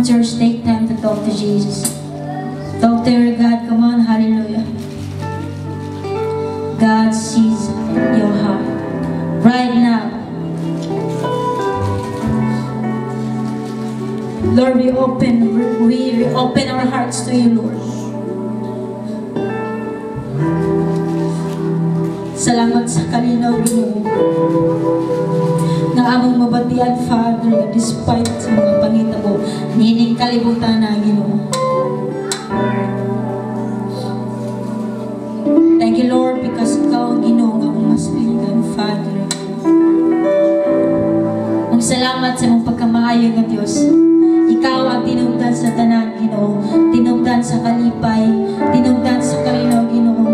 on, church, take time to talk to Jesus. Talk to your God. Come on, hallelujah. God sees your heart right now. Lord, we open our hearts to you, Lord. Salamat sa kalinaw, Ginoo, na among mabatian, Father, despite sa mga pangitabo, nining kalibutan na, Ginoo. Thank you, Lord, because ikaw ang Ginoo nga among masaligan, Father. Ang salamat sa mong pagkamaayo nga Diyos. Ikaw ang tinubdan sa tanan, Ginoo. Tinubdan sa kalipay, tinubdan sa kalinaw, Ginoo.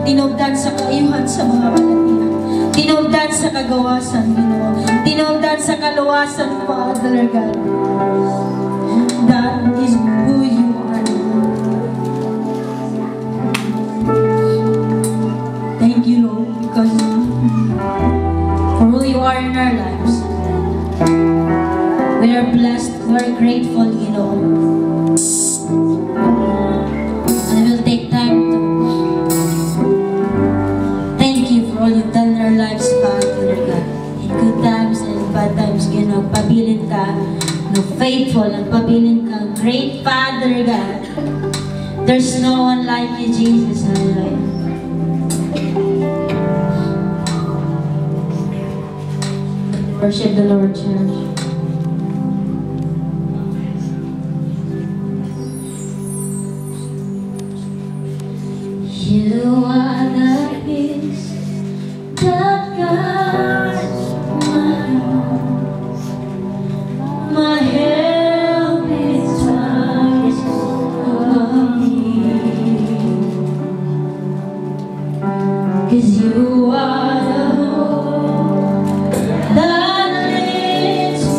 Tinubdan sa kaayuhan sa mga balatian. Tinubdan sa kagawasan, Ginoo. Tinubdan sa kaluwasan, Father God. That is who you are. Thank you, Lord, because for who you are in our lives. We are blessed, we are grateful, Ginoo. And we'll take time to thank you for all you've done in our lives, Father God. In good times and in bad times, Ginoo, pabilin ka, no faithful, and pabilin ka, great Father God. There's no one like you, Jesus. Hallelujah. Worship the Lord, church. You are the peace that guards my heart. My help is rise of thee. 'Cause you are the hope that lifts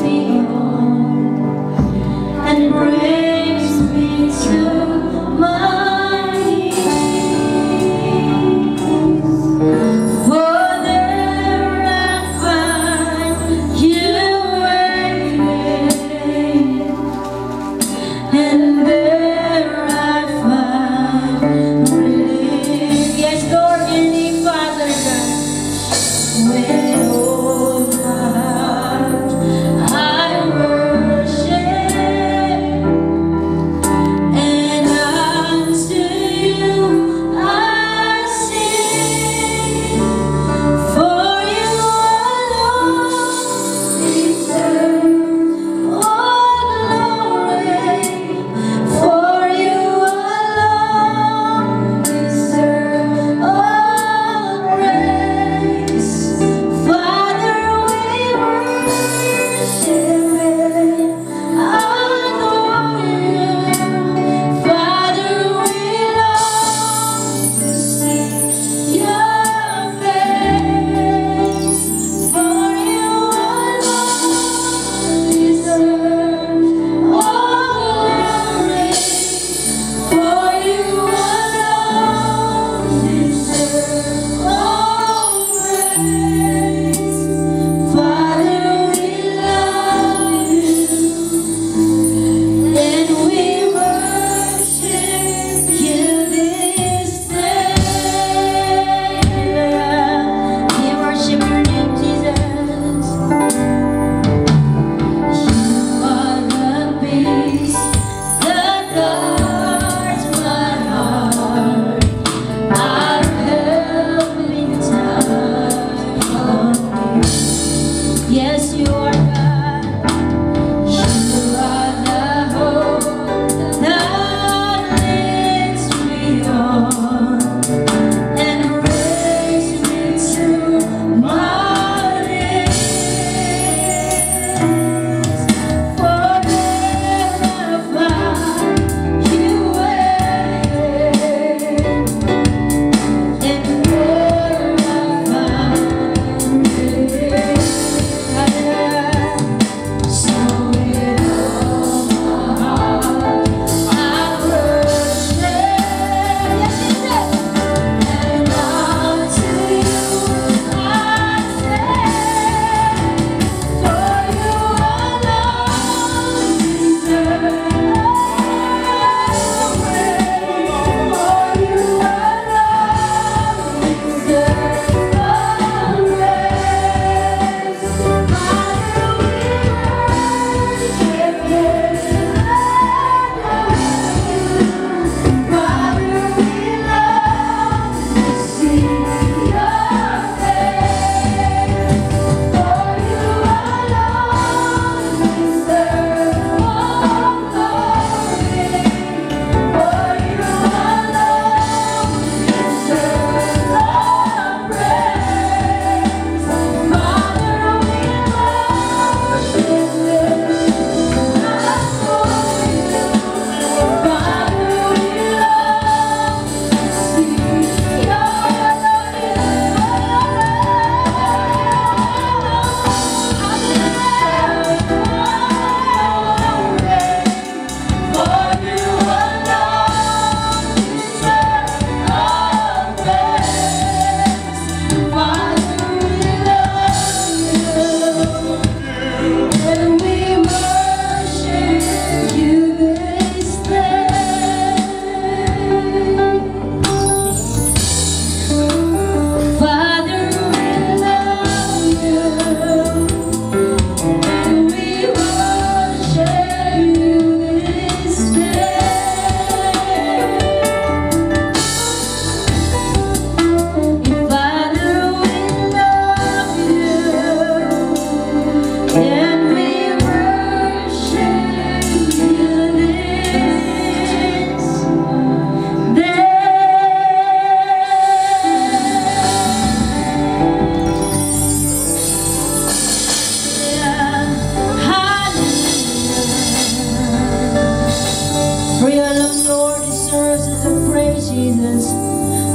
For you alone, Lord, deserves us to praise, Jesus.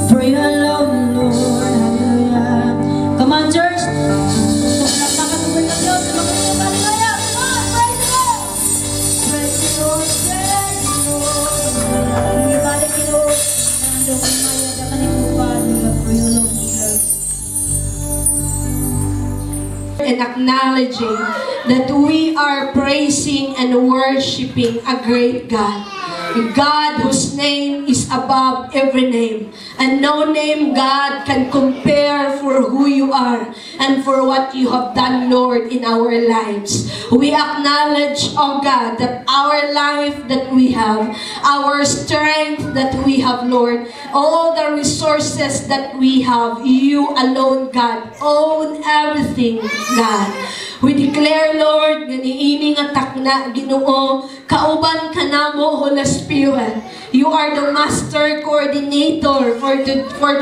For you alone, Lord. Hallelujah. Come on, church. Nakakatubod ng Diyos. Hallelujah. Come on, praise the Lord. Praise the Lord. Praise the Lord. Ibalik the Lord. Nandun kong maya. Dakanin mo pa. For you alone, deserves. And acknowledging that we are praising and worshiping a great God. God whose name is above every name. And no name, God, can compare for who you are and for what you have done, Lord, in our lives. We acknowledge, oh God, that our life that we have, our strength that we have, Lord, all the resources that we have, you alone, God, own everything, God. We declare, Lord, nga niining atak na Ginoo, kauban ka na mo, Holy Spirit. You are the master coordinator for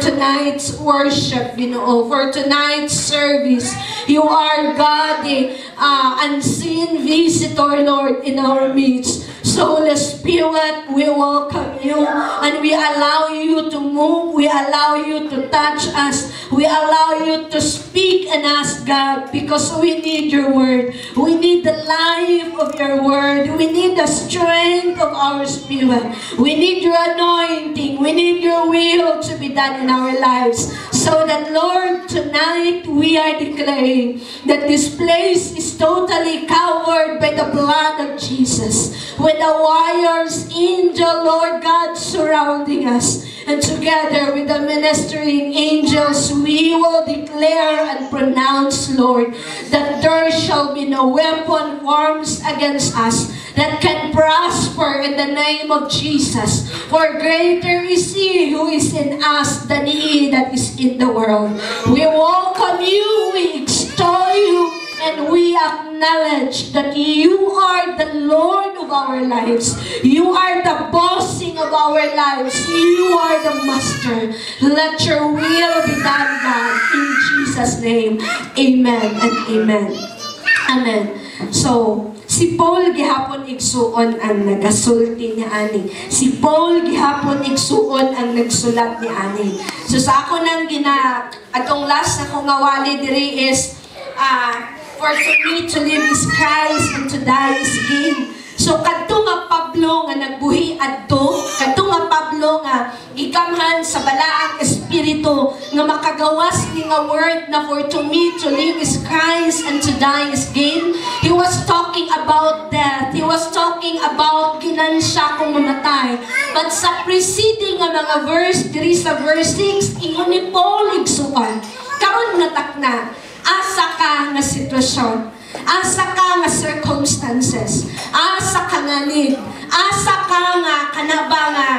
tonight's worship, Ginoo, for tonight's service. You are God, the unseen visitor, Lord, in our midst. So, Holy Spirit, we welcome you and we allow you to move. We allow you to touch us. We allow you to speak in us, God, because we need your word. We need the life of your word. We need the strength of our spirit. We need your anointing. We need your will to be done in our lives. So that, Lord, tonight we are declaring that this place is totally covered by the blood of Jesus. With the warriors, angel, Lord God, surrounding us. And together with the ministering angels, we will declare and pronounce, Lord, that there shall be no weapon formed against us that can prosper in the name of Jesus. For greater is He who is in us than he that is in the world. We welcome you, we extol you, and we acknowledge that you are the Lord of our lives. You are the bossing of our lives. You are the master. Let your will be done, God, in Jesus' name. Amen and amen. Amen. So, si Paul gihapon igsuon ang nagasulti ni ani. Si Paul gihapon igsuon ang nagsulat ni ani. So sa ako nang atong last na kong ngawali diri is for me to live is Christ and to die is gain. So kadto nga Pablo nga nagbuhi adto, kadto nga Pablo nga ikamhan sa balaang espiritu nga makagawas ni nga word na for to me to live is Christ and to die is gain. He was talking about death. He was talking about ginansya kung mamatay. But sa preceding nga mga verse, diri sa verse 6, ingon ni Paul igsuon, karon natak na asa ka nga sitwasyon, asa ka nga circumstances, asa ka nga need, asa ka nga kanaba nga,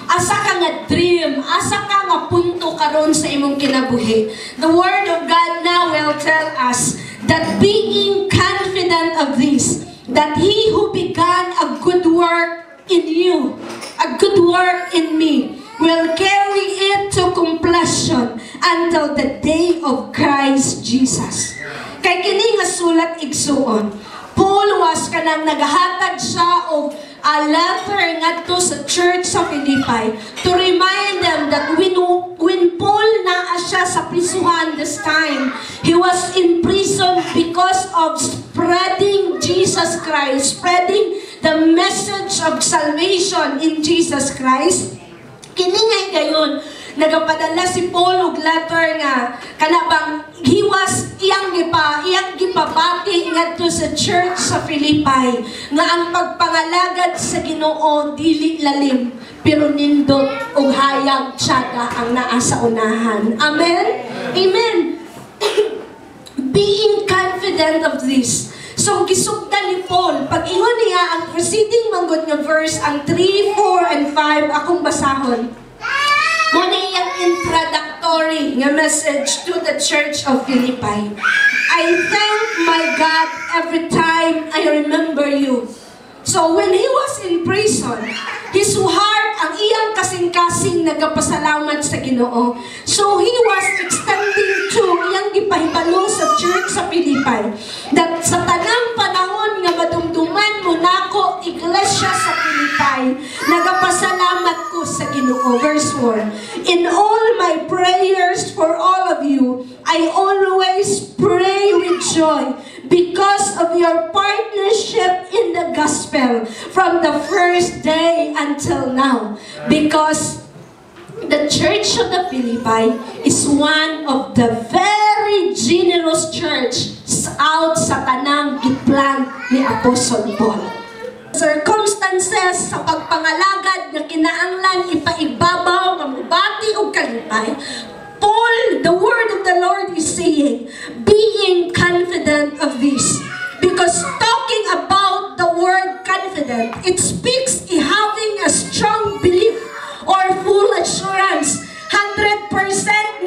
asa ka nga dream, asa ka nga punto karon sa imong kinabuhi. The Word of God now will tell us that being confident of this, that He who began a good work in you, a good work in me, will carry it to completion until the day of Christ Jesus. Kay kini nga sulat igsuon, Paul was kanang nagahatag siya og a letter ngadto sa church sa Philippi to remind them that when Paul naa siya sa prisuhan this time, he was in prison because of spreading Jesus Christ, spreading the message of salvation in Jesus Christ. Kini nga gayon, nagapadala si Paul og letter nga kanabang iyang gipabati ngadto sa church sa Philippi nga ang pagpangalagad sa Ginoo dili lalim pero nindot ug hayag tiyaga ang naa sa unahan. Amen. Amen. Being confident of this. So gisugdan ni Paul, pag ingon niya ang preceding manggod nga verse, ang 3, 4, and 5, akong basahon. Muna iyang introductory nga message to the church of Philippi. I thank my God every time I remember you. So when he was in prison, his heart, ang iyang kasing-kasing nagapasalamat sa Ginoo. So he was extending to iyang gipahibalo sa church sa Philippi that sa tanang panahon nga madumduman mo nako iglesia sa Philippi, Pilipay, nagapasalamat ko sa Ginoo. Verse 4, in all my prayers for all of you, I always pray with joy because of your partnership in the gospel from the first day until now. Because the Church of the Philippi is one of the very generous church out sa tanang giplan ni Apostle Paul. Circumstances sa pagpangalagad na kinaanglan ipaibabaw ng mubati o kalipay, Paul, the word of the Lord is saying, being confident of this. Because talking about the word confident, it speaks having a strong belief or full assurance. 100%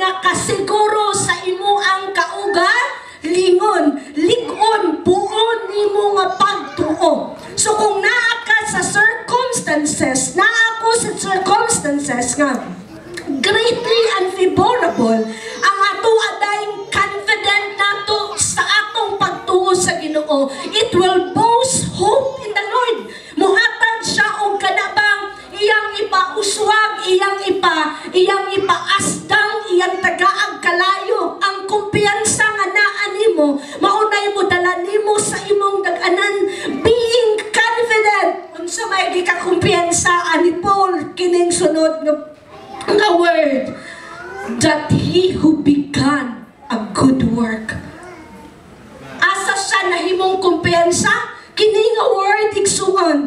nga kasiguro sa imo ang lingon, ligon, buon imo nga pagtuo. So kung naa ka sa circumstances, naa ako sa circumstances nga greatly unfavorable, ang ato adayong confident nato sa atong pagtuo sa Ginoo, it will boast hope in the Lord. Muhatag siya og kanabang iyang ipauswag, iyang ipaasdang, iyang tagaag kalayo. Ang kumpiyansa nga naa nimo, maunay mo dala nimo sa imong dag-anan, being confident. Unsa may gikakumpiyansa ni Paul kining sunod nga word, that he who began a good work. Asa siya nahimong kumpiyansa? Kini nga word igsuon,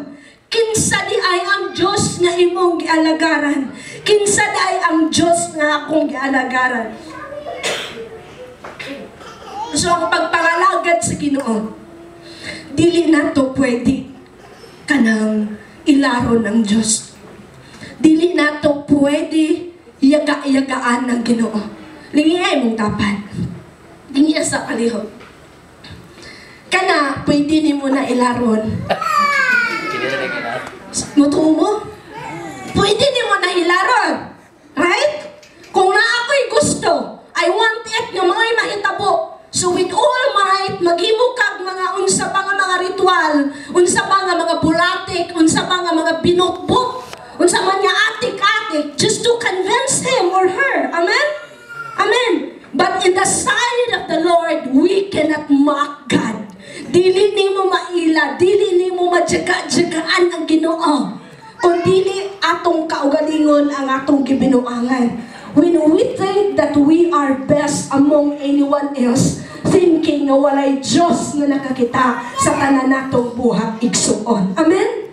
kinsa di ay ang Diyos nga imong gialagaran, kinsa di ay ang Diyos nga akong gialagaran. So ang pagpangalagad sa Ginoo, dili na to pwede kanang ilaro ng Diyos. Dili na to pwede yaga-yagaan ng Ginoo. Lingiyay mong tapan. Lingiya sa kalihog. Kana, pwede ni mo na ilaron. Mutuo mo? Pwede ni mo na ilaron. Right? Kung na ako'y gusto, I want it nga mo'y mahitabo. So with all might, maghimukag mga unsa pa nga mga ritual, unsa pa nga mga bulatik, unsa pa nga mga binutbot, unsa man niya atik-atik, just to convince him or her. Amen? Amen. But in the sight of the Lord, we cannot mock God. Dili ni mo maila, dili ni mo madyaga-dyagaan ang Ginoo. Kung dili atong kaugalingon ang atong gibinuangan. When we think that we are best among anyone else, thinking na walay Diyos na nakakita sa tanan natong buhat igsuon. Amen?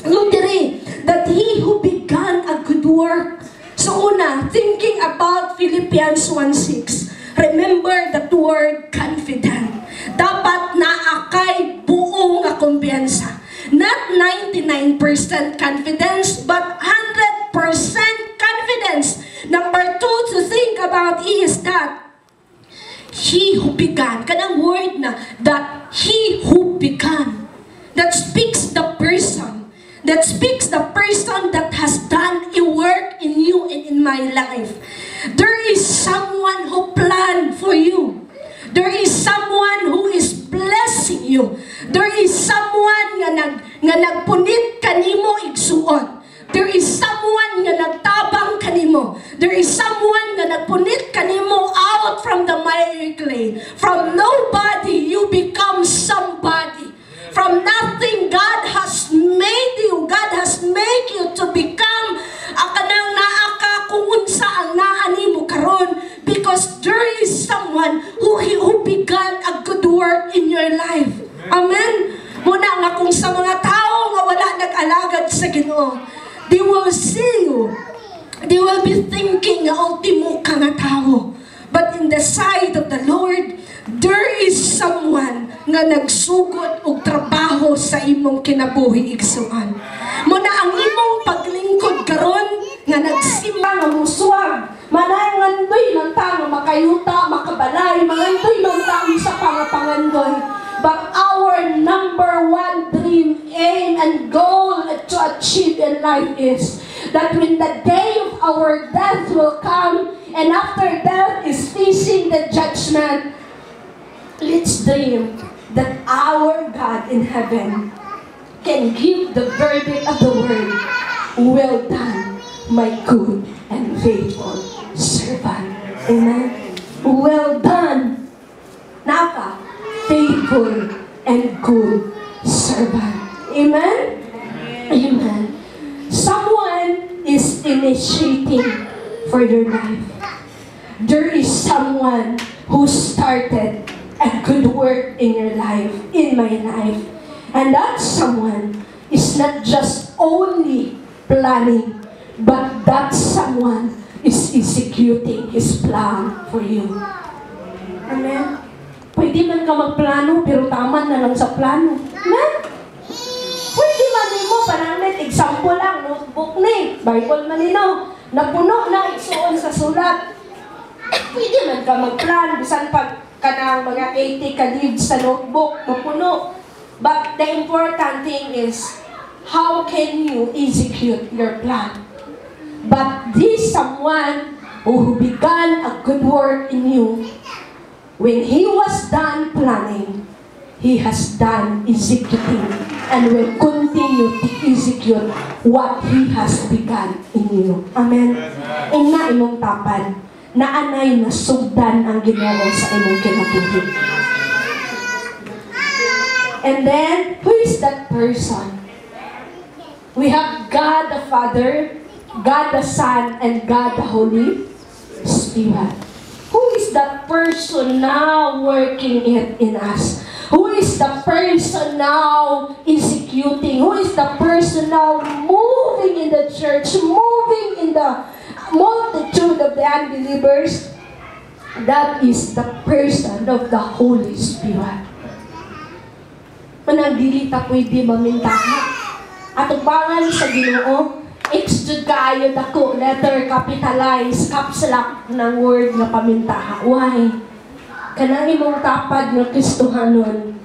Look diri, that he who began a good work. So una, thinking about Philippians 1:6, remember that word confident. Dapat naakay buong nga kumpiyansa. Not 99% confidence, but 100% confidence. Number 2 to think about is that he who began, kanang word na, that he who began, that speaks the person, that speaks the person that has done a work in you and in my life. There is someone who planned for you. There is someone who is blessing you. There is someone nga nagpunit kanimo igsuon. There is someone nga nagtabang kanimo. There is someone nga nagpunit kanimo out from the miry clay. From nobody, you become somebody. From nothing, God has made you. God has made you to become kanang naaka kung unsa ang naa nimo karon, because there is someone who began a good work in your life. Amen. Muna nga kung sa mga tao nga wala nag-alagad sa Ginoo, they will see you. They will be thinking nga ultimo ka nga tao. But in the sight of the Lord, there is someone nga nagsugod og trabaho sa imong kinabuhi igsuon. Muna ang imong paglingkod karon nga nagsimba nga muswag, manangandoy ng tao makayuta, makabalay, mangandoy ng tao sa pangapangandoy. But our number one dream, aim, and goal to achieve in life is that when the day of our death will come, and after death is facing the judgment, let's dream that our God in heaven can give the verdict of the word. well done, my good and faithful servant. Amen. Well done, naka, faithful and good servant. Amen? Amen. Someone is initiating for your life. There is someone who started a good work in your life, in my life. And that someone is not just only planning, but that someone is executing his plan for you. Amen? Pwede man ka magplano, pero tama na lang sa plano. Amen? Pwede man mo, parang example lang, notebook ni, Bible man napuno na isuon sa sulat. Pwede man ka magplan, bisan pag kanang mga 80 ka leaves sa notebook, mapuno. But the important thing is, how can you execute your plan? But this someone who began a good work in you, when he was done planning, he has done executing and will continue to execute what he has begun in you. Amen? Ina imong tapan, naanay na sugdan ang Ginoo sa imong kinabuhi. And then, who is that person? We have God the Father, God the Son, and God the Holy Spirit. Who is that person now working it in us? Who is the person now executing? Who is the person now moving in the church, moving in the multitude of the unbelievers? That is the person of the Holy Spirit. Managdili ta pwede mamintahan. At ubangan sa Ginoo, extra kayo dako, letter capitalize, caps lock ng word na pamintaha. Why? Kanang imong tapad ng Kristohanon,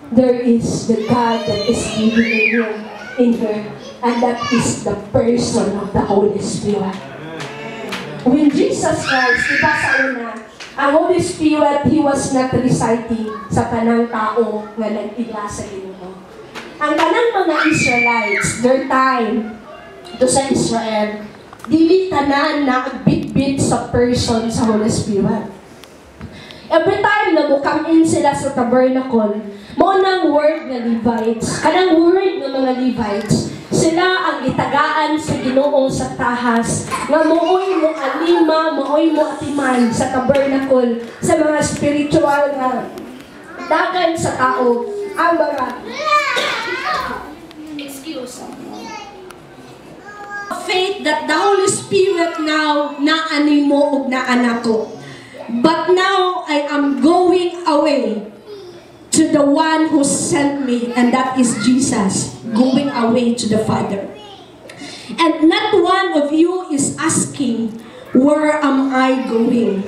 there is the God that is living in you, in her, and that is the person of the Holy Spirit. When Jesus Christ, diba sa una, ang Holy Spirit, He was not residing sa kanang tao nga nag-ila sa Ginoo. Ang kanang mga Israelites, their time, to sa Israel, dili tanan na bit-bit sa person sa Holy Spirit. Every time na come in sila sa tabernacle, mo nang word ng Levites, kanang word ng mga Levites, sila ang itagaan sa Ginoo sa tahas, nga mooy mo alima, mooy mo atiman sa tabernacle, sa mga spiritual na dagan sa tao, ang mga faith that the Holy Spirit now naani mo og naanak ko. But now I am going away to the one who sent me, and that is Jesus, going away to the Father. And not one of you is asking, where am I going?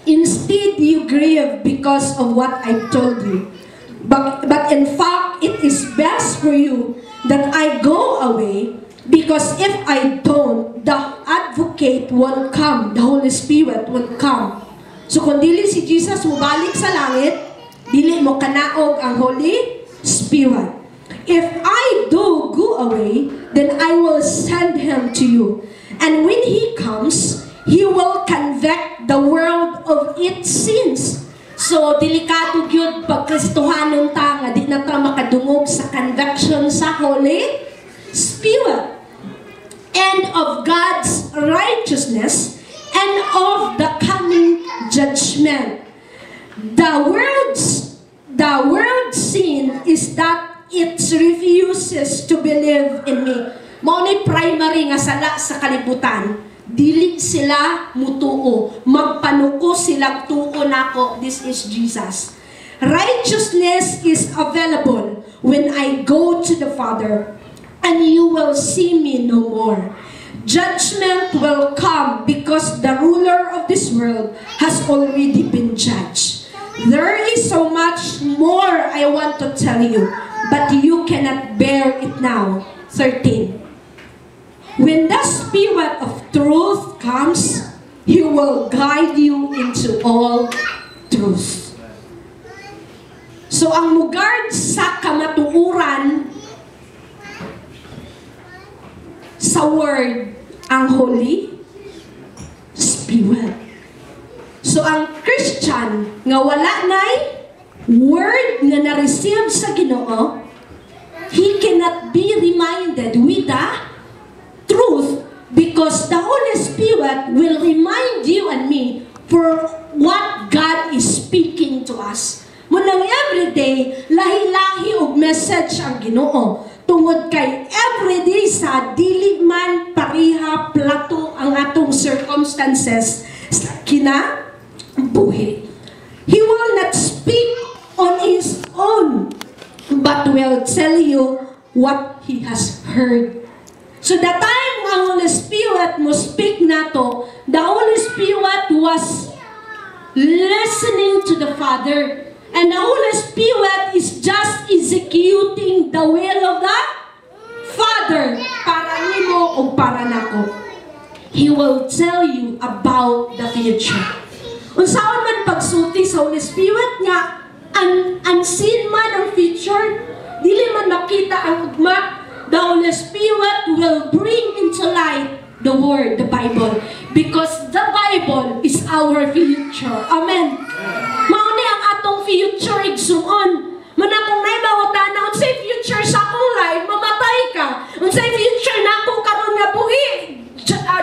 Instead, you grieve because of what I told you. But in fact, it is best for you that I go away, because if I don't, the advocate won't come, the Holy Spirit won't come. So kung dili si Jesus mubalik sa langit, dili mo kanaog ang Holy Spirit. If I do go away, then I will send Him to you. And when He comes, He will convict the world of its sins. So, delikado gyud pag Kristohanon ta nga di na ta makadungog sa conviction sa Holy Spirit, and of God's righteousness, and of the coming judgment. The world's sin is that it refuses to believe in me. Mao ni primary nga sala sa kalibutan. Dili sila mutuo, magpanuko sila tuo nako, this is Jesus. Righteousness is available when I go to the Father, and you will see me no more. Judgment will come because the ruler of this world has already been judged. There is so much more I want to tell you, but you cannot bear it now. 13. When the Spirit of truth comes, He will guide you into all truth. So ang mugard sa kamatuoran sa word ang Holy Spirit. So ang Christian nga wala na'y word nga na-receive sa Ginoo, he cannot be reminded with the truth because the Holy Spirit will remind you and me for what God is speaking to us. Munang everyday, lahi-lahi og message ang Ginoo. Tungod kay everyday sa dili man pariha plato ang atong circumstances sa kinabuhi. He will not speak on His own, but will tell you what He has heard. So the time ang Holy Spirit mo speak nato, the Holy Spirit was listening to the Father. And the Holy Spirit is just executing the will of the Father para nimo o para nako. He will tell you about the future. Unsaon man pagsulti sa Holy Spirit nga unseen man ang future, dili man makita ang ugma, the Holy Spirit will bring into light the Word, the Bible, because the Bible is our future. Amen. Mauni ang atong future igsuon. Mana kung may mawatana, unsay future sa akong life, mamatay ka. Unsay future na ako karon nga buhi.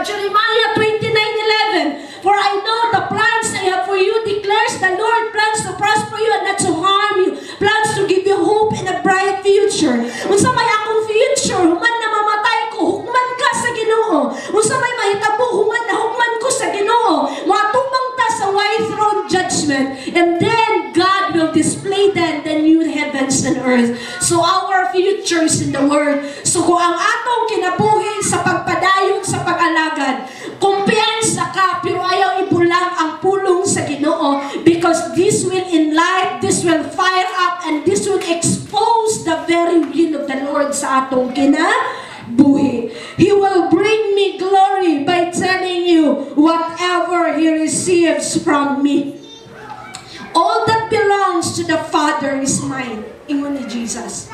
Jeremiah 29:11. For I know the plans I have for you, declares the Lord, plans to prosper you and not to harm you, plans to give you hope in a bright future. Unsa may akong future, human na mamatay ko, hukman ka sa Ginoo. Unsa may mahitabo, human na hukman ko sa Ginoo. Matubang ta sa white throne judgment, and then God will display then the new heavens and earth. So our future is in the Word. So kung ang atong kinabuhi sa pagpadayon sa pag-alagad, kumpiyansa ka, pero ayaw ibulang ang pulong sa Ginoo, because this will enlight, this will fire up, and this will expose the very will of the Lord sa atong kinabuhi. He will bring me glory by telling you whatever He receives from me. All that belongs to the Father is mine. Ingon ni Jesus.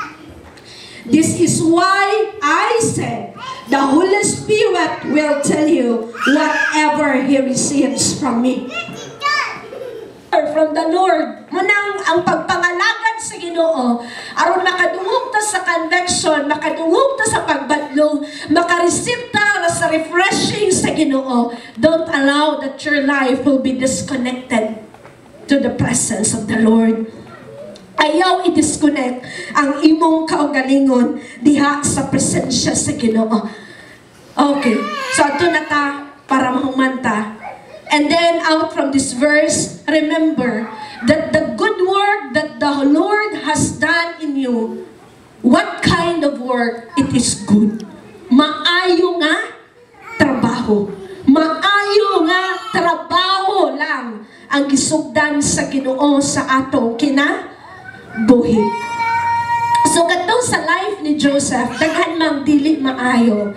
This is why I said, the Holy Spirit will tell you whatever He receives from me. From the Lord, munang ang pagpangalagad sa Ginoo, aron makadungog ta sa conviction, makadungog ta sa pagbadlong, makareceive ta sa refreshing sa Ginoo. Don't allow that your life will be disconnected to the presence of the Lord. Ayaw i-disconnect ang imong kaugalingon diha sa presensya sa Ginoo. Okay, so ato na ta para mahumanta. And then out from this verse, remember that the good work that the Lord has done in you, what kind of work? It is good. Maayo nga trabaho. Maayo nga trabaho lang ang gisugdan sa Ginoo sa atong kinabuhi. So kadto sa life ni Joseph, daghan mang dili maayo.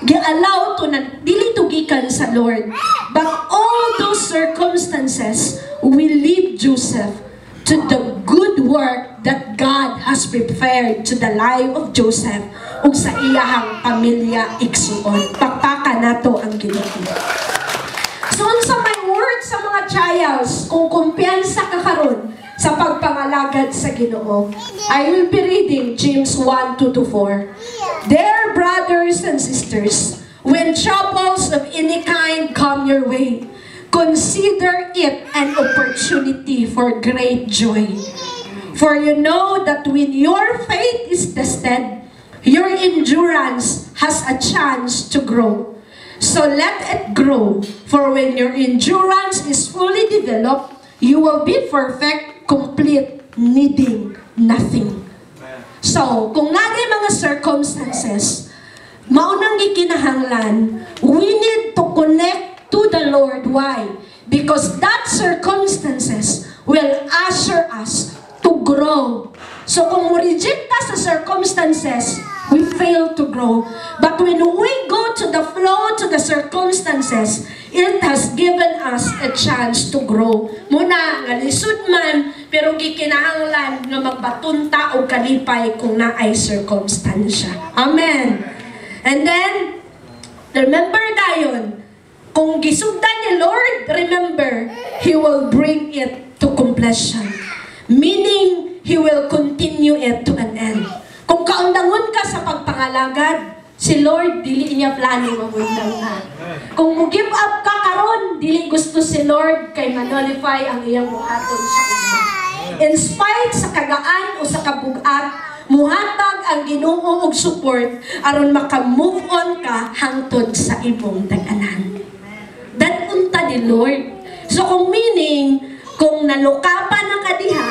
Gi-allow to na dili to gikan sa Lord. But all those circumstances will lead Joseph to the good work that God has prepared to the life of Joseph ug sa iyahang pamilya igsuon. Pakpaka nato ang Ginoo. So unsa may word sa mga trials kung kumpiyansa ka karon sa pagpangalagad sa Ginoo. I will be reading James 1:2-4. Dear brothers and sisters, when troubles of any kind come your way, consider it an opportunity for great joy. For you know that when your faith is tested, your endurance has a chance to grow. So let it grow, for when your endurance is fully developed, you will be perfect, complete, needing nothing. So, kung nagay mga circumstances, maunang gikinahanglan, we need to connect to the Lord. Why? Because that circumstances will usher us to grow. So, kung mo-reject sa circumstances, we fail to grow. But when we go to the flow, to the circumstances, it has given us a chance to grow. Muna, nga lisod man, pero gikinahanglan nga magbatunta o kalipay kung naay circumstansya. Amen. And then, remember dayon, kung gisugdan ni Lord, remember, He will bring it to completion. Meaning, He will continue it to an end. Kung kaundangon ka sa pagpangalagad, si Lord, dili niya plano mabundang na. Kung mo-give up ka karon, dili gusto si Lord kay manolify ang iyang buhaton sa uma. In spite sa kagaan o sa kabugat, muhatag ang Ginoo og support aron maka-move on ka hangtod sa imong dag-anan. That unta ni Lord. So kung meaning, kung nalukapan na ka diha,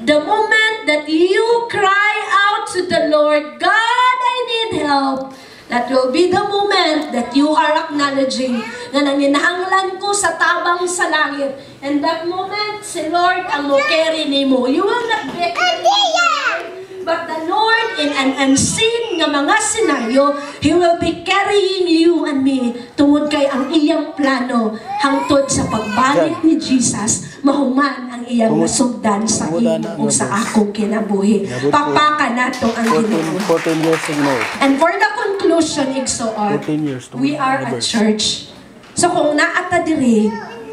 the moment that you cry out to the Lord, God, I need help, that will be the moment that you are acknowledging na nanginahanglan ko sa tabang sa langit. And that moment, si Lord ang mo-carry ni mo. You will not be but the Lord, in an unseen nga mga senaryo, He will be carrying you and me tungod kay ang iyang plano hangtod sa pagbalik ni Jesus, mahuman ang iyang nasugdan sa imo o sa akong kinabuhi. Papaka nato ang Ginoo. 14 years ago. And for the conclusion, igsoon, 14 years to we are a church. So kung naata diri,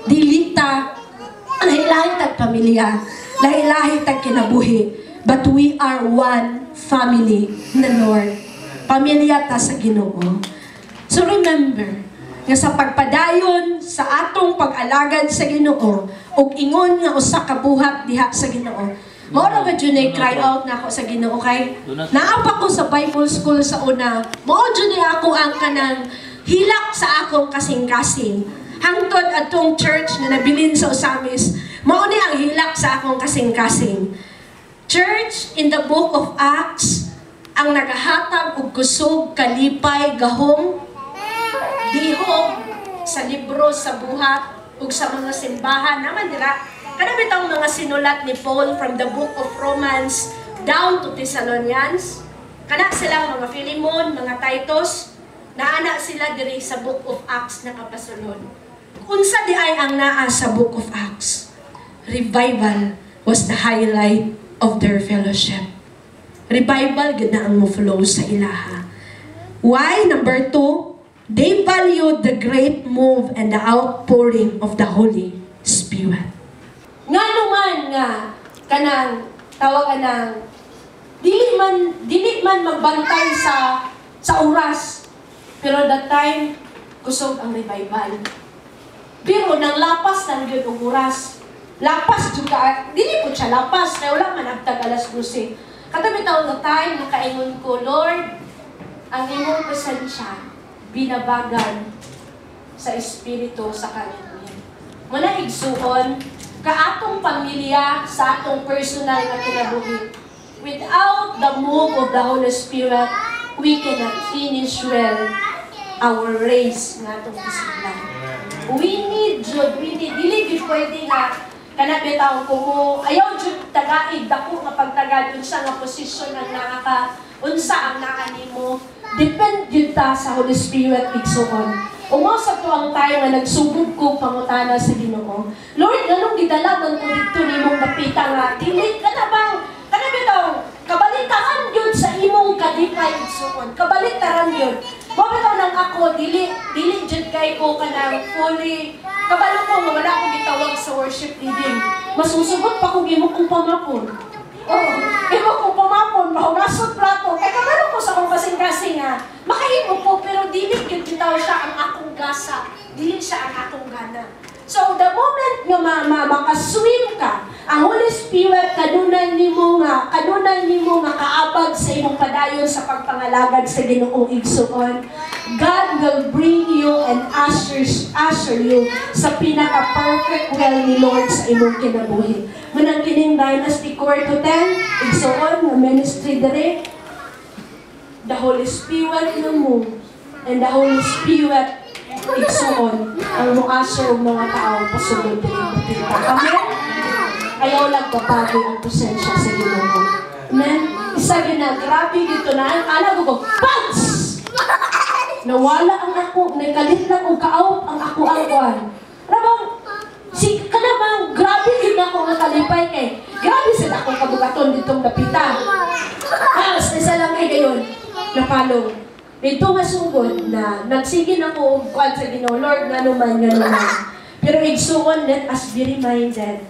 dilita, lahi-lahi tag pamilya, lahi-lahi tag kinabuhi, but we are one family na Lord. Pamilya ta sa Ginoo. So remember, nga sa pagpadayon sa atong pag-alagad sa Ginoo, ug ingon nga usa ka buhat diha sa Ginoo. Mao ra ba jud cry out na ako sa Ginoo kay naapa ko sa Bible school sa una. Mao jud ako ang kanang hilak sa akong kasing-kasing. Hangtod atong church na nabilin sa Usamis, mao ni ang hilak sa akong kasing-kasing. Church, in the book of Acts, ang nagahatag og kusog, kalipay, gahom, dihog sa libro, sa buhat, ug sa mga simbahan naman dira. Kana bitang mga sinulat ni Paul from the book of Romans down to Thessalonians. Kana silang mga Philemon, mga Titus, naana sila diri sa book of Acts na kapasulod. Unsa di ay ang naa sa book of Acts? Revival was the highlight of their fellowship. Revival gid na ang mo-flow sa ilaha. Why? Number 2, they valued the great move and the outpouring of the Holy Spirit. Nga naman nga kanang tawag ng dili man magbantay sa oras, pero that time kusog ang revival. Pero nang lapas ng gyud og oras, lapas juga, dili po siya lapas, kaya wala man agtag alas 12. Katabi taon na time, nakaingon ko, Lord, ang imong presensya, binabagan sa Espiritu sa kalimyan. Muna igsuon, kaatong pamilya sa atong personal na kinabuhi. Without the move of the Holy Spirit, we cannot finish well our race nga itong disipline. We need, dili pwede nga kanapit ang kumo, ayaw jud tagaig dako nga pagtagad unsa nga posisyon ang nakaka unsa ang nakanimo. Depend jud ta sa Holy Spirit igsuon. Umo sa tuang tayo nga nagsugod ko pangutana sa Ginoo. Lord, nganong gidalagan ko didto nimong napita nga dili ka na bang kanapit ang kabalitaran jud sa imong kadipay igsuon. Kabalitaran jud. Mabitaw nang ako dili jud kay ko kanang fully kabalo ko nga wala ko gitawag sa worship leading. Masusugot pa kung imo kong pamapon. Imo kong pamapon, mahugasot plato. Kaya kabalo ko sa kong kasing-kasing nga. Makahimo po, pero dili yun bitaw siya ang akong gasa. Dili siya ang akong gana. So, the moment nga makaswim ka, ang Holy Spirit kanunay nimo nga kaabag sa imong padayon sa pagpangalagad sa Ginoong igsuon. God will bring you and usher you sa pinaka-perfect will ni Lord sa imong kinabuhi. Manang kining Dynasty Court Hotel, igsuon nga ministry dere, the Holy Spirit will move and the Holy Spirit igsuon ang mo-usher ng mga tao pasulod din ang kita. Amen? Ayaw lang babago ang presensya sa Ginoo. Amen? Isa yun na, grabe dito na, alam ko, PANS! Nawala ang ako, nakalit lang o kaawp ang ako ang kuwan. Rabang, kanabang, grabe yun ako nga kalipay kay, grabe sila akong kabugaton ditong napita. Isa lang ay gayon, napalo. Ito nga sugod na nagsige na ko kuan sa Ginoo, Lord nga naman. Pero igsuon, let us be reminded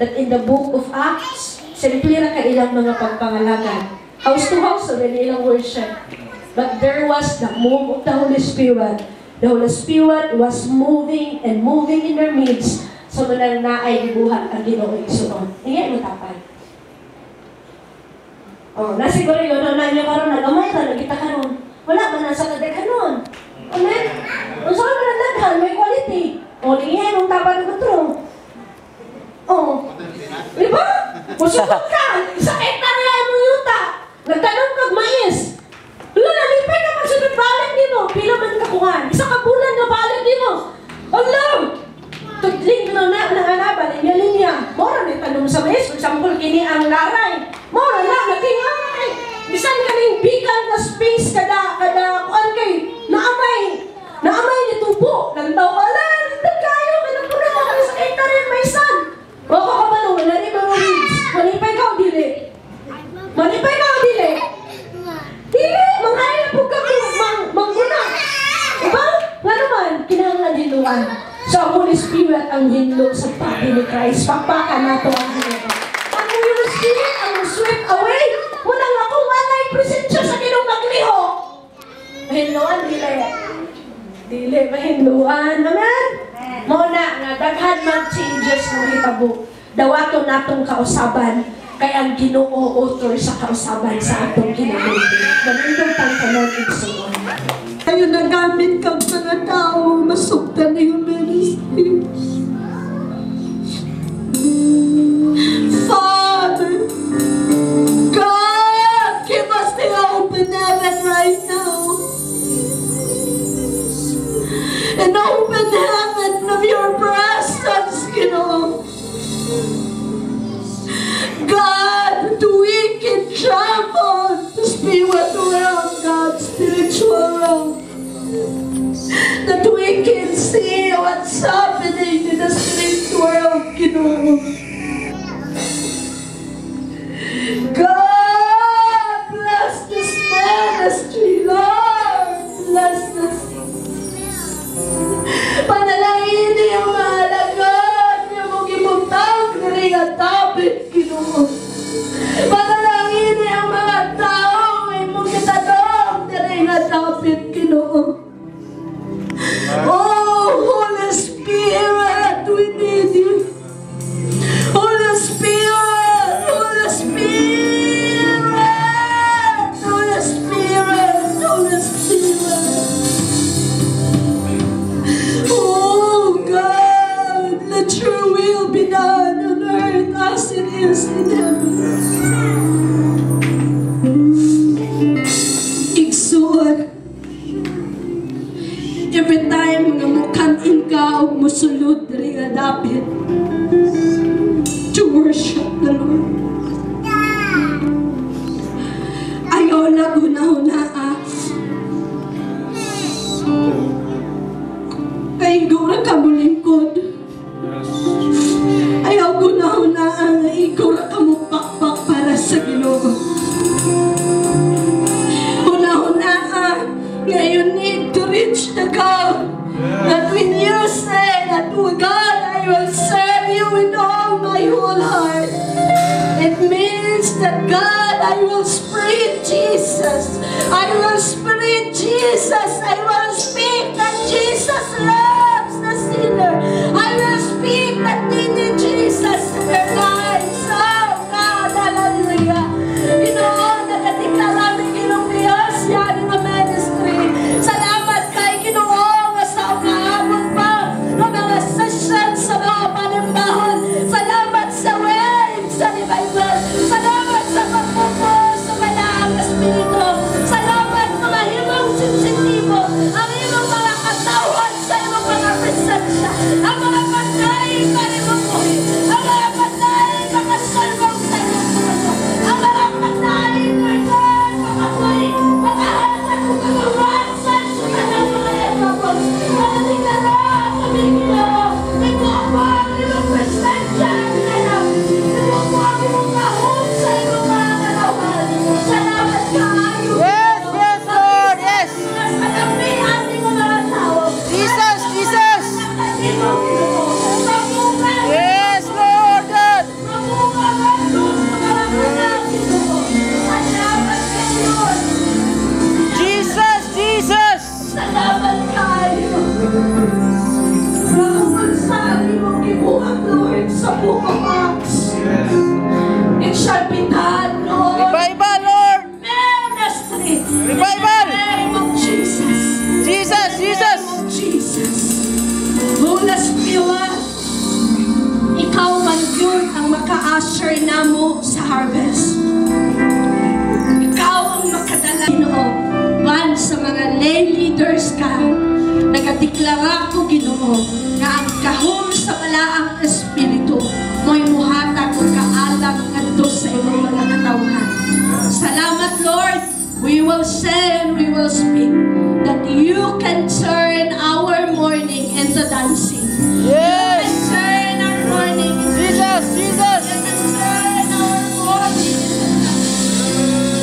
that in the book of Acts, simple ra ka ilang mga pagpangalagan. House to house, sa ilang worship. But there was the move of the Holy Spirit. The Holy Spirit was moving and moving in their midst. So muna na ay dibuhat ang Ginoo igsuon. Ingay mo tapay. Oh, nasiguro yun, na inyo karon nagamay ra kita karon. Wala man nasa kadaghanon. Amen. Unsa man ang daghan, may quality. O ingay mong tapay ng kontrol. Oh. Di ba? Musukot ka. Sakit na rin mo yuta. Nagtanong kag mais. Wala na, lipay ka magsunod balik di mo. Pila man kakuhan. Isa ka bulan na balik di mo. Alam! Tudling na nanganaba, linya-linya. Mora na tanong sa mais. For example, kini ang laray. Mora na, natingay. Bisan ka rin bikal na space kada kuan kay naamay ni tubo. Lantaw ka lang. Nagkayo ka ng pura. Sakit na rin may san. O kakabalo, wala rin mga weeds. Manipay ka o dili? Manipay ka o dili? Dili! Manghaya po ka mangguna. Diba? Nga naman, kinahanglan hinluan. So, ang Holy Spirit ang hinlo sa pati ni Christ. Pakpakan nato ang hinlo. Ang Holy Spirit ang sweep away. Muna nga kung anay presensya sa kinong nagliho. Mahinluan, dili. Dili, mahinluan. Amen? Muna nga, daghan man changes ng hitabo. Dawato natong kausaban. Kaya ang Ginoo author sa kausaban sa atong kinabuhi. Manindong tangkanan igsuon. Kayo nagamit kang mga tao, masuktan na yung ministry. Father, God, give us the open heaven right now. An open heaven of your presence, Ginoo. God, the wicked travel the spirit realm, God, spiritual realm. That we can see what's happening in the spiritual world, Ginoo. God, bless this ministry, Lord. Bless this. Panalangin yung mahalagan niya mong ibutang rin ang tapit, Ginoo. Panalangin yung mga tao ay mong itanong rin ang tapit, Ginoo. Oh, Holy Spirit, we need you. Holy Spirit, Holy Spirit, Holy Spirit, Holy Spirit. Oh God, let your will be done on earth as it is in heaven. Igsuon. Every time nga mukanin ka o musulod rin nga dapit to worship the Lord. Ayaw na guna-hunaa. Kaya ikaw na ka mulingkod. Ayaw guna-hunaa nga ikaw na ka mupakpak para sa Ginoo. Una-hunaa nga you need to reach the goal. That when you say that, oh God, I will serve you with all my whole heart, it means that God, I will spread Jesus. I will spread Jesus. I will speak that Jesus loves the sinner. I will speak that they need Jesus in their lives. Oh God, hallelujah. You know, nakatikala ng Ginoo Diyos yan ng ministry. Salamat kay Ginoo nga sa umaabot pa ng mga sessions sa mga panimbahon. Salamat sa waves sa revival. Salamat sa pagpupo sa malaang espiritu. Salamat mga himang sensitibo. God, nagadeklara ko, Ginoo, nga ang kahom sa malaang espiritu mo'y muhatag o kaalam ngadto sa imong mga katawhan. Salamat, Lord. We will say and we will speak that you can turn our mourning into dancing. Yes! You can turn our mourning into Jesus! Jesus! You can turn our mourning into dancing.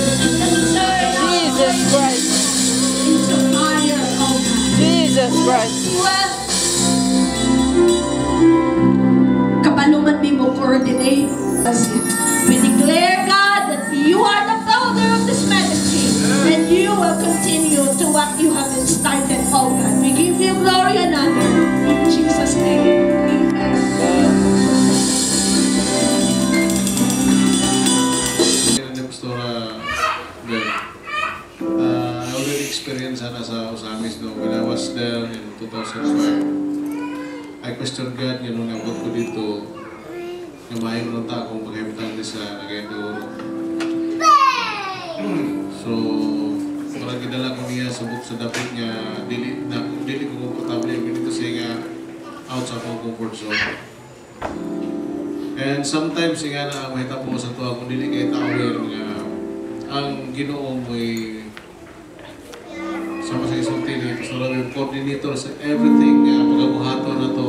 You can turn our Jesus mourning Christ! into fire, oh God. Jesus Christ! Well, kapaluman mi mo coordinate. We declare, God, that you are the founder of this ministry, and you will continue to what you have started, oh God. We give you glory and honor. In Jesus' name, amen. Pastora Bel, I already experienced na sa Osamis when I was there in 2005. I questioned God, nung nabot ko dito, namahin mo ng takong pagkaibitan din sa Nagayandoro. So, parang ginala ko niya subok sa dapit niya, dili ko komportable yung ganito siya nga out sa akong comfort zone. And sometimes nga na may tapo sa tuwa kung dili kayo aware nga ang Ginoo mo'y sama sa isulti ni Pastor yung coordinator sa everything pagabuhaton na to,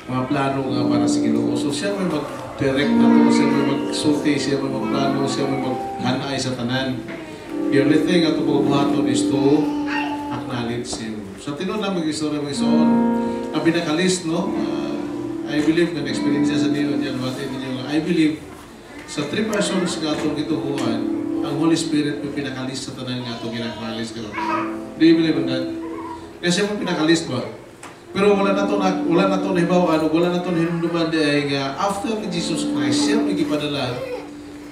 mga plano nga para sa Ginoo. So siya may mag-direct na to, siya may mag-sulti, siya may mag-plano, siya may mag-hanay sa tanan. The only thing ato pagabuhaton is to acknowledge Him. Sa tinod na mag-istorya mo isoon, ang pinakalis, no? I believe na experience sa niyo niyan, I believe sa 3 persons nga itong gituhuan, ang Holy Spirit may pinakalis sa tanan nga itong ginakalis ka. Do you believe in that? Kasi mo pinakalis ba? Pero wala na ito nahibawaan, wala na ito hinumduman dahil nga after ni Jesus Christ, siya may gipadala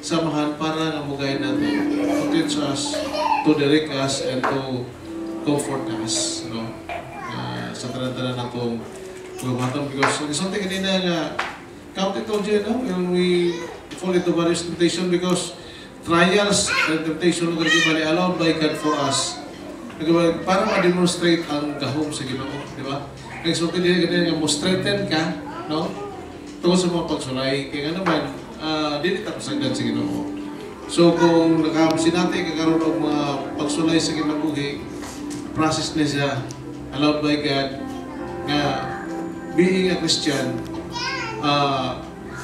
samahan para na mugay natin to teach us, to direct us, and to comfort us. No? Sa tanan-tanan na itong pagmatang, because something kanina nga count ito dyan, no? When we fall into various temptation, because trials and temptation na bali allowed by God for us. Para ma-demonstrate ang gahom sa Ginoo, di ba? Kaya something kanina nga mo strengthen ka, no? Tungkol sa mga pagsulay, kaya nga naman, dili tapasagdan sa Ginoo. So kung nakasinati kakaroon ng mga pagsulay sa kinabuhi, process na siya, allowed by God, nga being a Christian,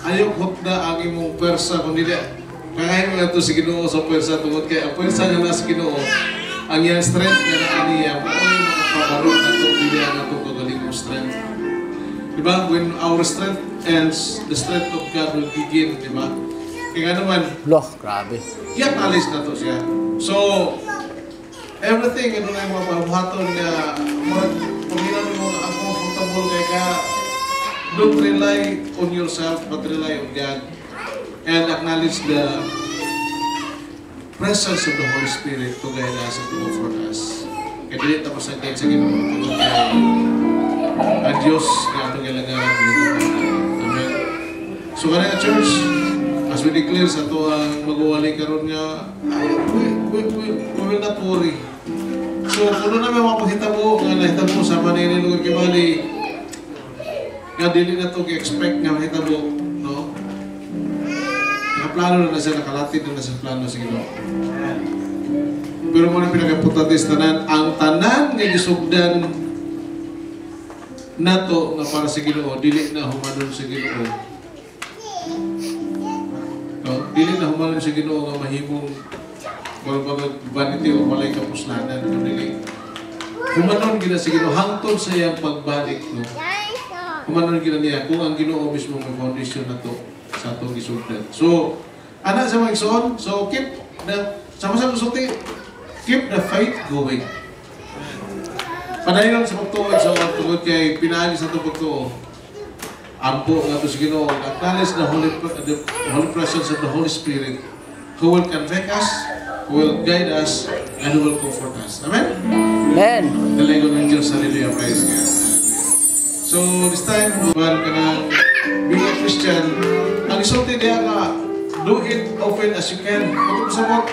ayaw hotda ang imong pwersa kung nila kakain mo ito si Ginoo sa pwersa tungkol kaya ang pwersa nga na sa Ginoo ang iyang strength nga na kaniya ay makapabaro na ito hindi ang itong kagaling mong strength, diba? When our strength ends, the strength of God will begin, diba? Kaya naman Loh, grabe. i-acknowledge na to siya. So everything ano na yung mga pabuhaton na pag-ilan mo ang comfortable kaya ka, don't rely on yourself but rely on God and acknowledge the presence of the Holy Spirit to guide us and to comfort us. Kaya dili tapos ang sa Ginoo tungkol kay ang Diyos nga itong ilagaran dito. Amen. So kaya church, as we declare sa ito ang mag-uwalay karon nga, we will not worry. So kung na may mga paghitabo nga nahitabo sa Manila lugar kibali, nga dili na ito i-expect nga mahitabo, no? Nakaplano na siya, nakalatid na sa plano sa Ginoo. Pero muna pinag-importante sa tanan, ang tanan nga gisugdan nato nga para sa Ginoo, dili na humanon sa Ginoo. No? Dili na humanon sa Ginoo nga mahimong vanity o walay kapuslanan, dili. Humanon gina sa Ginoo hangtod sa iyang pagbalik, no? Kumanon gina niya kung ang Ginoo mismo may foundation na to sa atong gisugdan. So, ana sa mga igsoon, so keep the sama-sama sulti, keep the faith going. Padayon sa pagtuo sa tungod kay pinaagi sa pagtuo. Ampo nga to sa Ginoo, acknowledge the holy presence of the Holy Spirit who will convict us, who will guide us, and who will comfort us. Amen? Amen. Dalago ng Diyos, hallelujah, praise God. So this time, while ka ng being a Christian, ang isulti niya nga, do it often as you can. Pagod sa mo,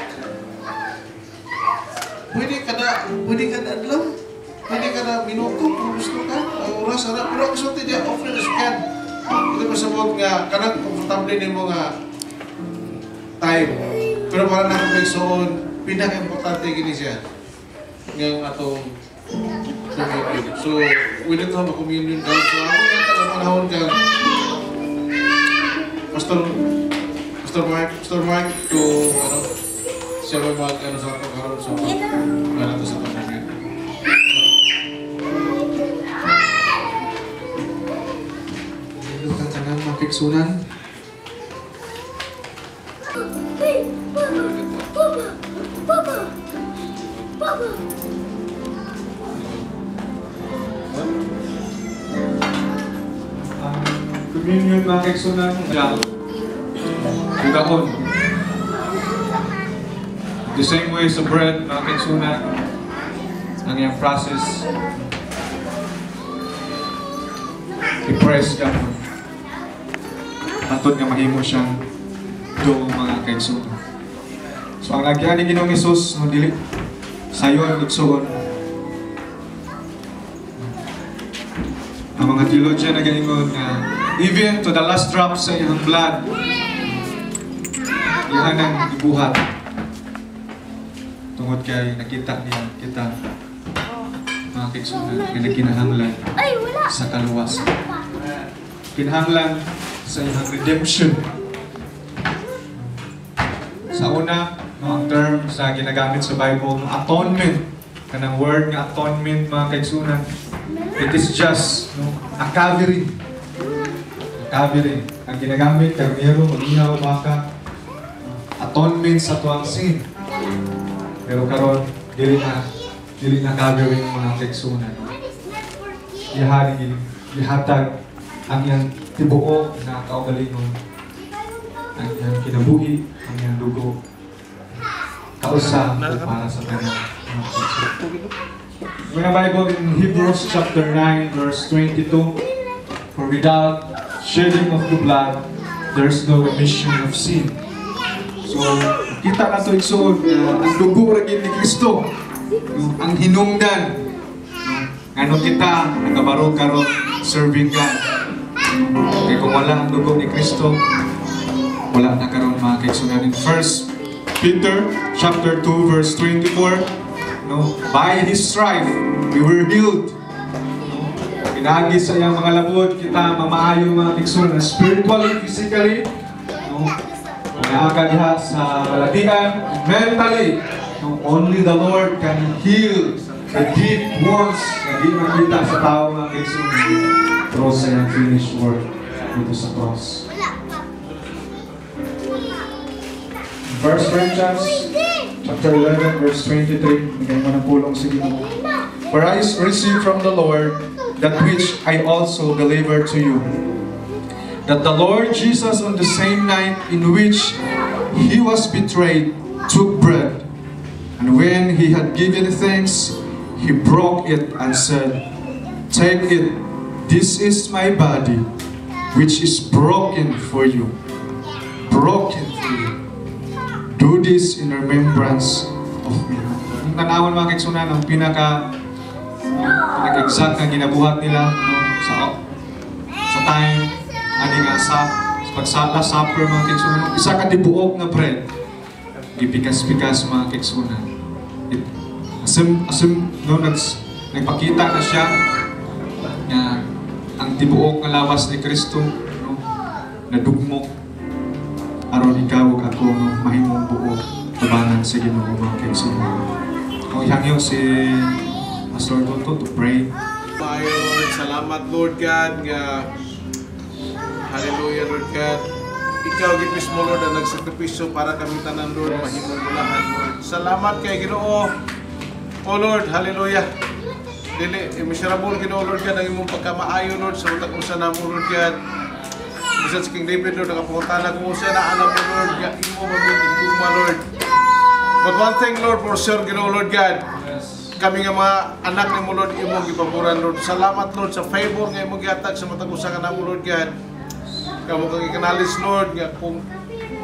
pwede ka na pwede ka na adlaw. Pwede ka na minuto kung gusto ka. Oras na. Pero ang gusto niya, offer as you can. Ito pa sa mga nga, kanang komportable ni mo nga time. Pero para na kung may soon, pinaka-importante gini siya. Ngayong atong communion. So, we need to have a communion down. So, ako nga taga-manahon ka. Pastor Mark, to, siya may sa ato karoon. So, para to sa communion. Lukan tangan mapiksunan. Communion mga kaigsunan, bugahon. The same way sa bread mga kaigsunan, ang iyang process, i-press gano'n. Matod nga mahimo siyang doong mga kaigsunan. So ang nagyan ni Ginoong Hesus, no dili sayon igsuon. Ang mga theologian na ganingon nga even to the last drop sa iyang blood, iyan ang ibuhat. Tungod kay nakita niya kita mga kaigsunan nga nagkinahanglan sa kaluwasan. Kinahanglan sa iyang redemption. Sa una, ang term sa ginagamit sa Bible, atonement. Kanang word nga atonement mga kaigsunan, it is just a covering. Covering. Ang ginagamit, karnero, maginaw, baka, atonement sa tuwang sin. Pero karon dili na covering mga kaigsunan. Ihatag ang iyang tibuok na kaugalingon, ang iyang kinabuhi, ang iyang dugo, kausa para sa kanya mga kaigsunan. When the Bible in Hebrews chapter 9 verse 22, for without shedding of the blood, there's no remission of sin. So, kita na ito igsoon, ang dugo rin ni Kristo, ang hinungdan, ano kita, nagabaro karon serving God. Kaya kung wala ang dugo ni Kristo, wala na karon mga kaigsunan. In 1 Peter chapter 2 verse 24, by His stripe, we were healed. Pinagi sa iyang mga labod, kita mamaayo mga kaigsunan, spiritually, physically, nakakadiha sa balatian, mentally. Only the Lord can heal the deep wounds na di makita sa tao mga kaigsunan through sa iyang finished work dito sa cross. 1 Corinthians chapter 11 verse 23, bigay mo ng pulong sa Ginoo. For I received from the Lord that which I also delivered to you, that the Lord Jesus on the same night in which He was betrayed took bread, and when He had given thanks, He broke it and said, "Take it, this is my body, which is broken for you. Broken for you. Do this in remembrance of me." Ang tanawan mga kaigsunan, ang pinaka-exact na ginabuhat nila sa time, ani nga sa pagsala supper mga kaigsunan, isa ka tibuok na bread, ipikas-pikas mga kaigsunan. Nagpakita na siya na ang tibuok na lawas ni Kristo, nadugmok aron ikaw ug ako mahimong buo tubanan sa Ginoo mga kaigsunan. Kung ihangyo si Pastor Tonto to pray. Mayo Lord, salamat Lord God nga hallelujah Lord God. Ikaw gid mismo Lord ang nagsakripisyo para kami tanan Lord mahimong bulahan Lord. Salamat kay Ginoo. O Lord, hallelujah. Dili miserable Ginoo Lord God ang imong pagkamaayo Lord sa utak usa namo Lord God. Bisan sa King David Lord nakapangutana kung siya na alam mo Lord nga imo magigugma Lord. But one thing Lord for sure Ginoo Lord God, kami nga mga anak ni mo Lord imong gipaboran Lord. Salamat Lord sa favor nga imong gihatag sa matag usa ka namo Lord God. Kamo kang ikanalis Lord nga kung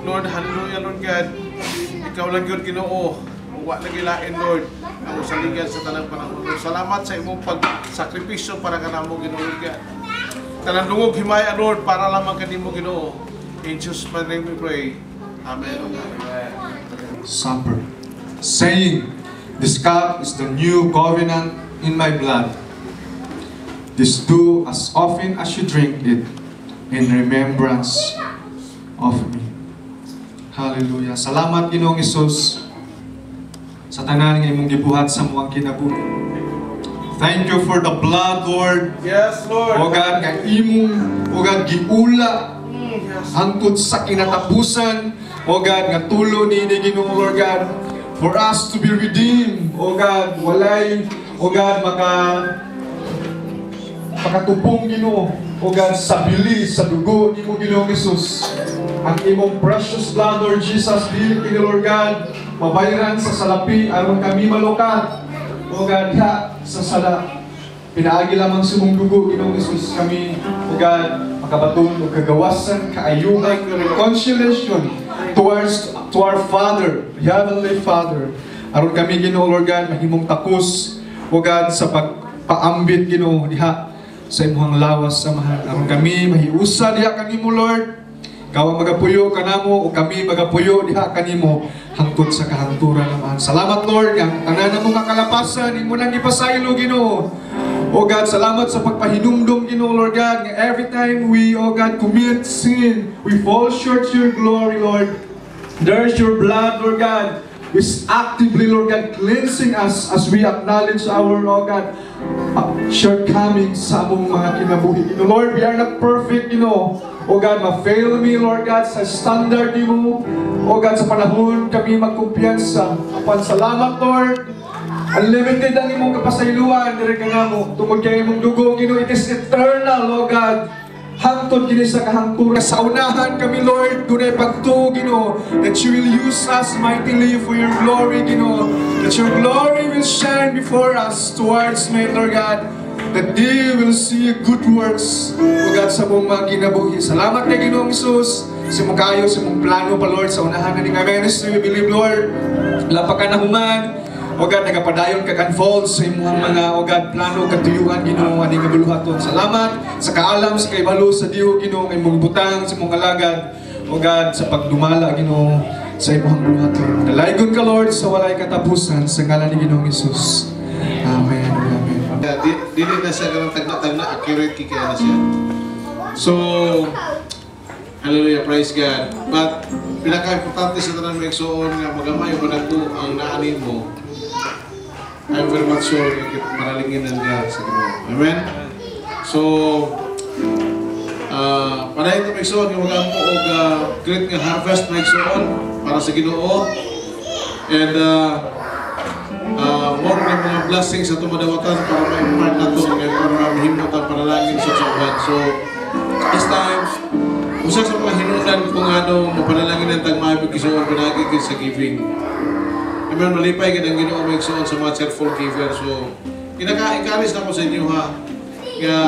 Lord hallelujah Lord God. Ikaw lang gyud Ginoo. wa nagilain Lord ang usaligan sa tanang panahon. Salamat sa imong pagsakripisyo para kanamo Ginoo God. Tanang dungog himaya Lord para lamang kanimo Ginoo. In Jesus' name we pray. Amen. Supper, saying, "This cup is the new covenant in my blood. This do as often as you drink it in remembrance of me." Hallelujah. Salamat Ginoong Hesus sa tanan nga imong gibuhat sa muang kinabuhi. Thank you for the blood, Lord. Yes, Lord. O God, nga imong, o God, giula hangtod sa kinatapusan, o God, nga tulo ni Ginoo, Lord God, for us to be redeemed, o God, walay, o God, makatupong Ginoo, o God, sa bilis, sa dugo ni mo Ginoong Hesus. Ang imong precious blood, Lord Jesus, dili kini Lord God, mabayaran sa salapi, aron kami malukat, o God, diha sa sala. Pinaagi lamang sa mong dugo, Ginoong Hesus, kami, o God, makabaton o kagawasan, kaayuhan, reconciliation towards to our Father, Heavenly Father. Aron kami, Ginoo, Lord God, mahimong takos, o God, sa pagpaambit, Ginoo, diha sa imuhang lawas sa mahal. Aron kami, mahiusa diha kanimo, Lord. Kawa magapuyo kanamo, o kami magapuyo diha kanimo, hangtod sa kahangturan naman. Salamat, Lord, ang tanan mo nga kalapasan, imo nang ipasaylo, Ginoo. O God, salamat sa pagpahinumdum, Ginoo, Lord God, nga every time we, O God, commit sin, we fall short to your glory, Lord. There's your blood, Lord God, is actively, Lord God, cleansing us as we acknowledge our, O God, shortcomings sa among mga kinabuhi. You know, Lord, we are not perfect, you know. O God, ma-fail me, Lord God, sa standard ni mo. O God, sa panahon kami magkumpiyansa. Apan salamat, Lord. Unlimited ang imong kapasayloan, dire ka nga mo. Tungod kay imong dugo, Ginoo, it is eternal, O God. Hangtod kini sa kahangturan. Sa unahan kami, Lord, dunay pagtuo, Ginoo, that you will use us mightily for your glory, Ginoo. That your glory will shine before us towards me, Lord God. That they will see good works, O God, sa mong mga kinabuhi. Salamat kay Ginoong Hesus, sa mong kayo, sa mong plano pa, Lord, sa unahan na ni ministry. We believe, Lord, lapak ka na human, O God, nagapadayon kag-unfold sa imong mga, O God, plano, katuyuan, Ginoo, aning kabuluhaton. Salamat sa kaalam, sa kaibalo, sa Diyo, Ginoo, kay mong butang, sa mong alagad, O God, sa pagdumala, Ginoo, sa imong buluhaton. Dalaygon ka, Lord, sa walay katapusan, sa ngalan ni Ginoong Hesus. Amen. Amen. Dili na siya ganang tagna-tagna, accurate kikaya na siya. So, hallelujah, praise God. But, pinaka-importante sa tanan may igsoon nga magamay o managto ang naanin mo, I'm very much sure manalingin nga sa Ginoo. Amen? So, panahin ito may igsoon nga magampo o great nga harvest may igsoon para sa Ginoo. And, more na mga blessings sa tumadawatan para ma-impart na ito ngayon para mahimot ang panalangin sa Tuhan. So, this time, usa sa mga hinunan kung ano mapanalangin ng tagmahibig kisuon pinagigil sa giving. Amen, malipay ka ng Ginoo may kisuon sa mga cheerful giver. So, encourage na ko sa inyo ha. Kaya,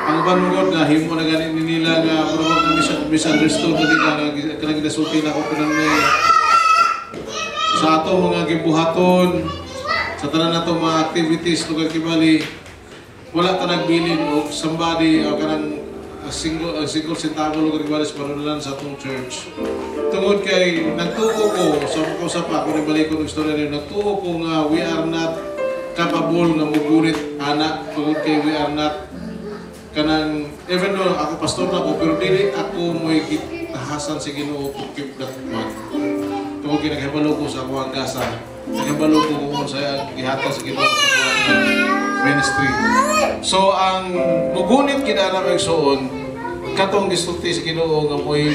ang banugod na himo na ganin nila nga marunong na misunderstood na nila nga kanang ginasuti na ko pinanay sa ato mga gibuhaton, sa tanan nato mga activities lugar kibali, wala ta nagbilin og somebody o kanang single centavo lugar kibali sa panunalan sa atong church. Tungod kay nagtuo ko sa pa ko balik ko ng istorya niyo, nagtuo ko nga we are not capable nga mugunit anak, tungod kay we are not kanang even though ako pastor na ko pero dili ako mo'y kitahasan sa Ginoo to keep that one. Tungod kay naghibalo ko sa akong gasa, naghibalo ko kung sa gihatag sa Ginoo sa akong ministry. So ang mugunit kinala may suon katong gisulti sa Ginoo nga mo'y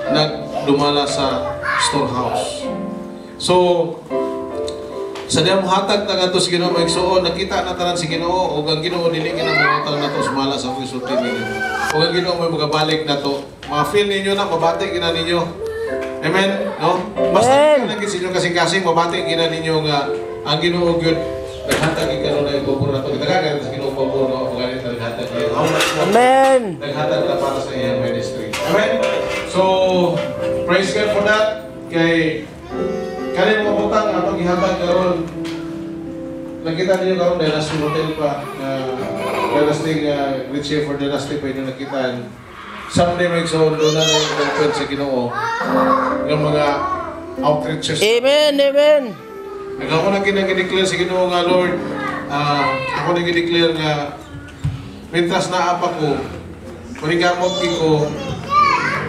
nagdumala sa storehouse. So sa diyang hatag na gato sa Ginoo may suon, nakita na tanan si Ginoo o ang Ginoo dili kinamutang nato sumala sa akong gisulti ninyo. O ang Ginoo may magabalik na to. Ma-feel ninyo na mabati gina ninyo. Amen? No? Basta naging sa inyong kasing-kasing, mabati gina ninyo nga ang Ginoo gyud naghatag ikaw na yung bubur na ito. Naghatag sa Ginoo bubur, no? Kung ganito naghatag niya. Amen! Naghatag na para sa iyang ministry. Amen? So, praise God for that. Kay Kanin mga butang, atong gihatag karon. Nakita niyo karon Dynasty Hotel pa, Dynasty, Great Shepherd Dynasty pa yung nakitaan. Someday may doon na yung open sa Ginoo. Yung mga outreaches. Amen, amen. Ako na ginag-declare sa Ginoo nga, Lord, ako na ginag-declare nga, mentras naapa ko, manigamot ko,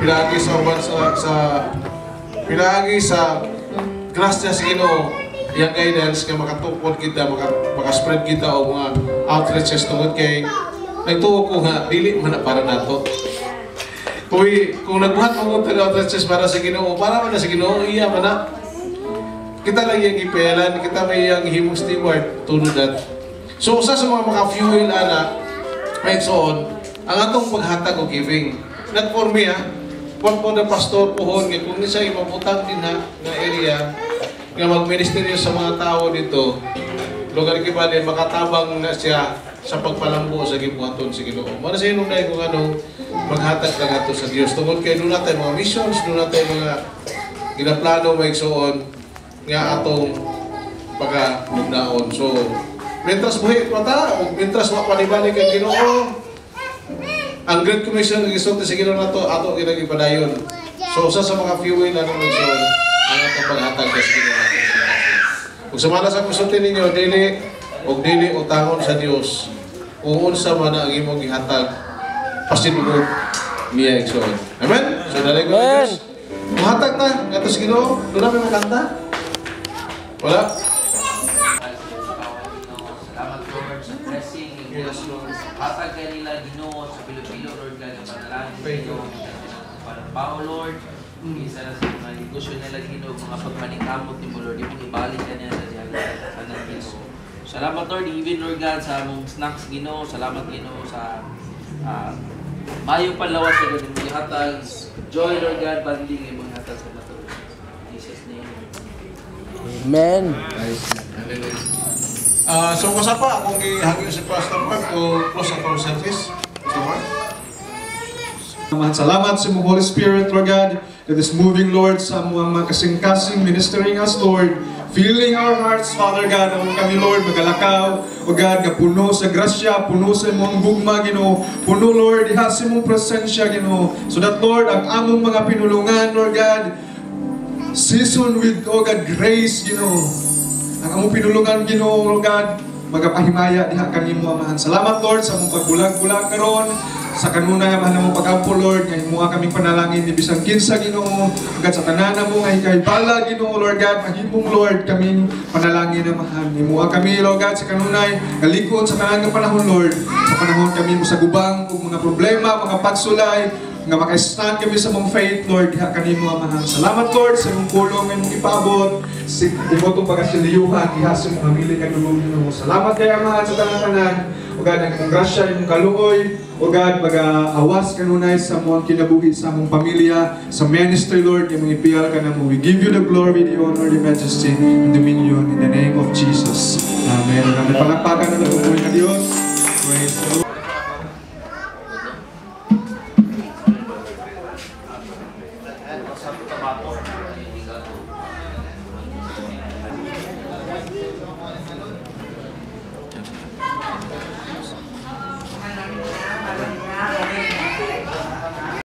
pinagi sa uban pinagi sa grasya sa Ginoo, yung guidance nga makatukod kita, makaspread kita o mga outreaches tungod kay nagtuo ko nga, dili man na para nato. Kung nagbuhat mo kong outreaches para sa Ginoo, para man na sa Ginoo, iya man na. Kita lang yung ipelan, kita may yung himong steward, tunod at. So, usa sa mga maka-fuel, may soon, ang atong paghatag o giving. Not for me, Kung po na pastor pohon, kung nisa imabutang din na area, nga mag-ministeryo sa mga tao dito, lugar kibalin, makatabang na siya sa pagpalambo sa gibuhaton sa Ginoo. Muna sa inong dahil kung anong maghatag lang ato sa Diyos. Tungkol kayo, doon natin mga missions, doon natin mga ginaplano, may igsoon, nga atong pagka-mugnaon. So, mientras buhay mata, o mientras mapanibalik ang Ginoo, ang Great Commission ng isulti sa Ginoo na ito, ato ginagipadayon. So, sa mga fuel na nung igsoon, ang atong paghatag sa Ginoo natin. Kung samala sa kusulti ninyo, dili utangon sa Dios. Kung unsa man ang imong gihatag, pasinugod niya igsoon. Amen? So, dalay ko na Diyos. Mahatag na, nga ito sa Ginoo, doon namin makanta. Wala? Salamat Lord sa blessing ng Diyos Lord. Hatag ka nila Ginoo sa Pilipino Lord ka ng panalangin Ginoo. Para pao Lord, isa na sa mga negosyo nila Ginoo, mga pagmanikamot ni mo Lord, imong ibalik ka niya sa diyan sa Ginoo. Salamat Lord, even Lord God sa among snacks Ginoo. Salamat Ginoo sa mayong panlawas sa ganun mong hatag. Joy Lord God, banding imong hatag sa nato. In Jesus name. Amen. So, kasa pa, kung ihagin si Pastor Mark to close ang our service. Pastor Mark? Salamat sa mong Holy Spirit, Lord God, that is moving, Lord, sa mga kasing-kasing, ministering us, Lord, filling our hearts, Father God, ang kami, Lord, magalakaw, O God, nga puno sa grasya, puno sa mong gugma, Ginoo, puno, Lord, iha sa mong presensya, Ginoo, so that, Lord, ang among mga pinulungan, Lord God, season with, O God, grace, Ginoo, ang among pinulungan, Ginoo, Lord God, magapahimaya diha kanimo Amahan. Salamat Lord sa mong pagbulag-bulag karon sa kanunay mahal mong pag-ampo Lord nga himuha kaming panalangin ni bisang kinsa Ginoo ug sa tanan mo nga ikahibala Ginoo Lord God mahimong Lord kaming panalangin Amahan. Himuha kami Lord God sa kanunay kalikod sa tanan nga panahon Lord. Sa panahon kami mo sa gubang ug mga problema, mga pagsulay nga maka-stand kami sa mong faith, Lord, diha kanimo Amahan. Salamat, Lord, sa mong pulong nga mong ipabot, sa imotong pagkasiliyuhan, diha sa mong pamilya kanulong Ginoo. Salamat kay Amahan sa tanan-tanan, o God, ang imong grasya, imong kaluoy, o God, pag-awas kanunay sa mong kinabuhi sa mong pamilya, sa ministry, Lord, imong ipiyal ka na mo. We give you the glory, the honor, the majesty, and dominion in the name of Jesus. Amen. Ang palakpakan na nabubuhay na Diyos. Praise the Lord.